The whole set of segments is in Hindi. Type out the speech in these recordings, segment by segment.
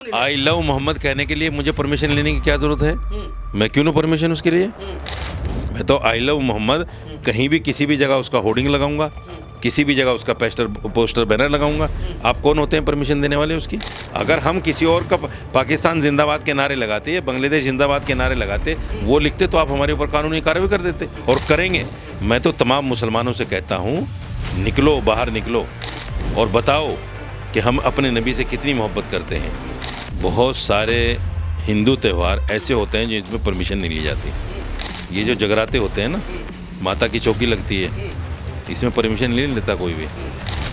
आई लव मोहम्मद कहने के लिए मुझे परमिशन लेने की क्या ज़रूरत है? मैं क्यों ना परमिशन उसके लिए? मैं तो आई लव मोहम्मद कहीं भी किसी भी जगह उसका होर्डिंग लगाऊंगा, किसी भी जगह उसका पोस्टर बैनर लगाऊंगा। आप कौन होते हैं परमिशन देने वाले उसकी? अगर हम किसी और का पाकिस्तान जिंदाबाद के नारे लगाते या बांग्लादेश जिंदाबाद के नारे लगाते, वो लिखते, तो आप हमारे ऊपर कानूनी कार्रवाई कर देते, और करेंगे। मैं तो तमाम मुसलमानों से कहता हूँ, निकलो, बाहर निकलो और बताओ कि हम अपने नबी से कितनी मोहब्बत करते हैं। बहुत सारे हिंदू त्यौहार ऐसे होते हैं जिसमें परमिशन नहीं ली जाती। ये जो जगराते होते हैं ना, माता की चौकी लगती है, इसमें परमिशन नहीं लेता कोई भी।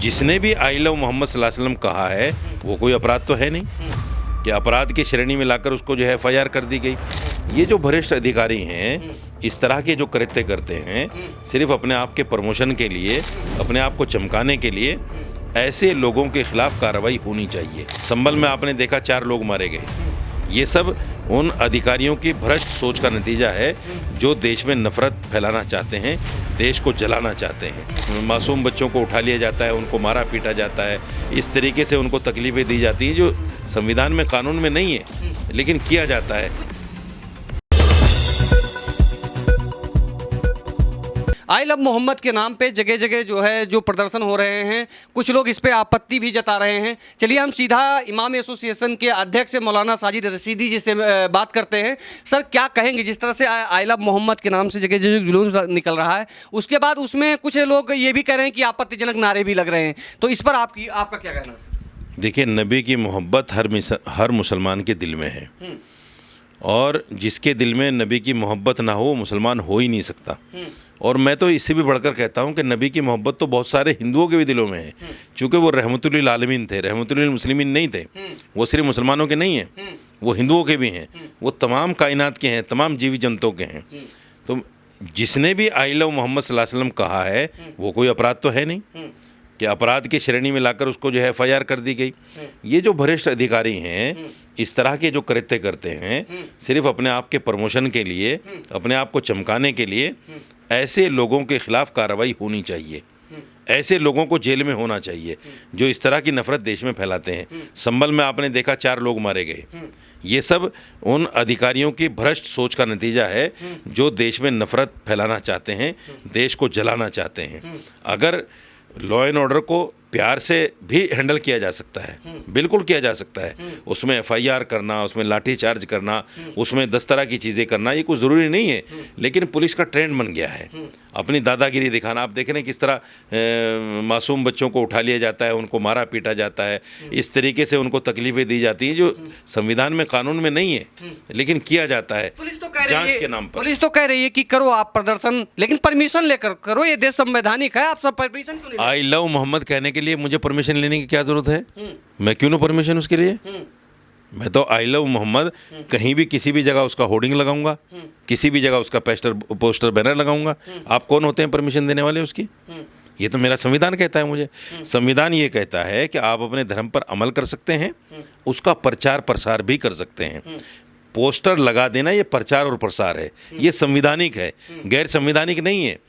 जिसने भी आई लव मोहम्मद सल्लल्लाहु अलैहि वसल्लम कहा है, वो कोई अपराध तो है नहीं कि अपराध की श्रेणी में लाकर उसको जो है FIR कर दी गई। ये जो भ्रष्ट अधिकारी हैं, इस तरह के जो कृत्य करते हैं सिर्फ अपने आप के प्रमोशन के लिए, अपने आप को चमकाने के लिए, ऐसे लोगों के खिलाफ कार्रवाई होनी चाहिए। संभल में आपने देखा 4 लोग मारे गए। ये सब उन अधिकारियों की भ्रष्ट सोच का नतीजा है जो देश में नफरत फैलाना चाहते हैं, देश को जलाना चाहते हैं। मासूम बच्चों को उठा लिया जाता है, उनको मारा पीटा जाता है, इस तरीके से उनको तकलीफ़ें दी जाती हैं जो संविधान में, कानून में नहीं है, लेकिन किया जाता है। आई लव मोहम्मद के नाम पे जगह जगह जो है जो प्रदर्शन हो रहे हैं, कुछ लोग इस पे आपत्ति भी जता रहे हैं। चलिए हम सीधा इमाम एसोसिएशन के अध्यक्ष मौलाना साजिद रशीदी जी से बात करते हैं। सर, क्या कहेंगे जिस तरह से आई लव मोहम्मद के नाम से जगह जगह जुलूस निकल रहा है, उसके बाद उसमें कुछ लोग ये भी कह रहे हैं कि आपत्तिजनक नारे भी लग रहे हैं, तो इस पर आपका क्या कहना है? देखिए, नबी की मोहब्बत हर मुसलमान के दिल में है, और जिसके दिल में नबी की मोहब्बत ना हो वो मुसलमान हो ही नहीं सकता। और मैं तो इससे भी बढ़कर कहता हूँ कि नबी की मोहब्बत तो बहुत सारे हिंदुओं के भी दिलों में है, चूँकि वो रहमतुल आलमीन थे, रहमतुल मुस्लिमीन नहीं थे। वो सिर्फ मुसलमानों के नहीं हैं, वो हिंदुओं के भी हैं, वो तमाम कायनात के हैं, तमाम जीवी जंतुओं के हैं। तो जिसने भी आई लव मोहम्मद सल्लल्लाहु अलैहि वसल्लम कहा है, वो कोई अपराध तो है नहीं कि अपराध की श्रेणी में लाकर उसको जो है FIR कर दी गई। ये जो भ्रष्ट अधिकारी हैं, इस तरह के जो कृत्य करते हैं सिर्फ अपने आप के प्रमोशन के लिए, अपने आप को चमकाने के लिए, ऐसे लोगों के खिलाफ कार्रवाई होनी चाहिए। ऐसे लोगों को जेल में होना चाहिए जो इस तरह की नफरत देश में फैलाते हैं। संभल में आपने देखा 4 लोग मारे गए। ये सब उन अधिकारियों की भ्रष्ट सोच का नतीजा है जो देश में नफरत फैलाना चाहते हैं, देश को जलाना चाहते हैं। अगर लॉ एंड ऑर्डर को प्यार से भी हैंडल किया जा सकता है, बिल्कुल किया जा सकता है। उसमें FIR करना, उसमें लाठी चार्ज करना, उसमें 10 तरह की चीज़ें करना, ये कुछ ज़रूरी नहीं है, लेकिन पुलिस का ट्रेंड बन गया है अपनी दादागिरी दिखाना। आप देख रहे हैं किस तरह मासूम बच्चों को उठा लिया जाता है, उनको मारा पीटा जाता है, इस तरीके से उनको तकलीफ़ें दी जाती हैं जो संविधान में, कानून में नहीं है, लेकिन किया जाता है जांच के नाम पर। पुलिस तो कह रही है कि करो आप प्रदर्शन, लेकिन परमिशन लेकर करो, ये देश संवैधानिक है, आप सब परमिशन क्यों नहीं? आई लव मोहम्मद कहने के लिए मुझे परमिशन लेने की क्या ज़रूरत है? मैं क्यों ना परमिशन उसके लिए? मैं तो आई लव मोहम्मद कहीं भी किसी भी जगह उसका होर्डिंग लगाऊंगा, किसी भी जगह उसका पोस्टर बैनर लगाऊंगा। आप कौन होते हैं परमिशन देने वाले उसकी? ये तो मेरा संविधान कहता है। मुझे संविधान ये कहता है कि आप अपने धर्म पर अमल कर सकते हैं, उसका प्रचार प्रसार भी कर सकते हैं। पोस्टर लगा देना ये प्रचार और प्रसार है, ये संविधानिक है, गैर संविधानिक नहीं है।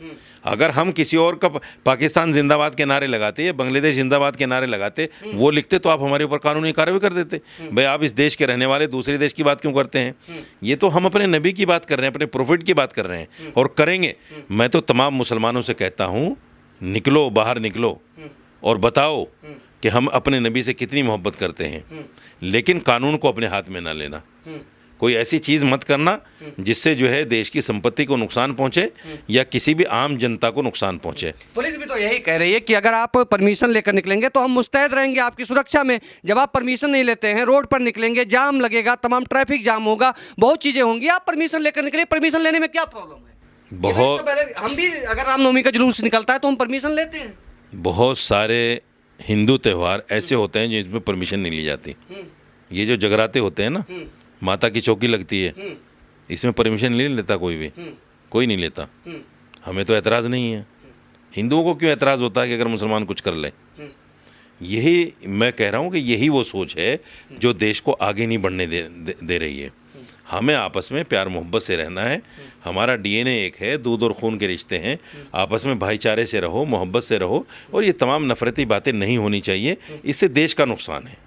अगर हम किसी और का पाकिस्तान जिंदाबाद के नारे लगाते या बांग्लादेश जिंदाबाद के नारे लगाते, वो लिखते, तो आप हमारे ऊपर कानूनी कार्रवाई कर देते। भाई, आप इस देश के रहने वाले दूसरे देश की बात क्यों करते हैं? ये तो हम अपने नबी की बात कर रहे हैं, अपने प्रोफिट की बात कर रहे हैं, और करेंगे। मैं तो तमाम मुसलमानों से कहता हूँ, निकलो, बाहर निकलो और बताओ कि हम अपने नबी से कितनी मोहब्बत करते हैं, लेकिन कानून को अपने हाथ में ना लेना। कोई ऐसी चीज़ मत करना जिससे जो है देश की संपत्ति को नुकसान पहुंचे या किसी भी आम जनता को नुकसान पहुंचे। पुलिस भी तो यही कह रही है कि अगर आप परमिशन लेकर निकलेंगे तो हम मुस्तैद रहेंगे आपकी सुरक्षा में। जब आप परमिशन नहीं लेते हैं, रोड पर निकलेंगे, जाम लगेगा, तमाम ट्रैफिक जाम होगा, बहुत चीज़ें होंगी। आप परमिशन लेकर निकले, परमिशन लेने में क्या प्रॉब्लम है? बहुत, तो हम भी अगर रामनवमी का जुलूस निकलता है तो हम परमिशन लेते हैं। बहुत सारे हिंदू त्यौहार ऐसे होते हैं जिसमें परमिशन नहीं ली जाती। ये जो जगराते होते हैं ना, माता की चौकी लगती है, इसमें परमिशन नहीं लेता कोई भी, कोई नहीं लेता। हमें तो एतराज़ नहीं है। हिंदुओं को क्यों एतराज़ होता है कि अगर मुसलमान कुछ कर ले? यही मैं कह रहा हूँ कि यही वो सोच है जो देश को आगे नहीं बढ़ने दे रही है। हमें आपस में प्यार मोहब्बत से रहना है। हमारा DNA एक है, दूध और खून के रिश्ते हैं। आपस में भाईचारे से रहो, मोहब्बत से रहो, और ये तमाम नफरती बातें नहीं होनी चाहिए। इससे देश का नुकसान है।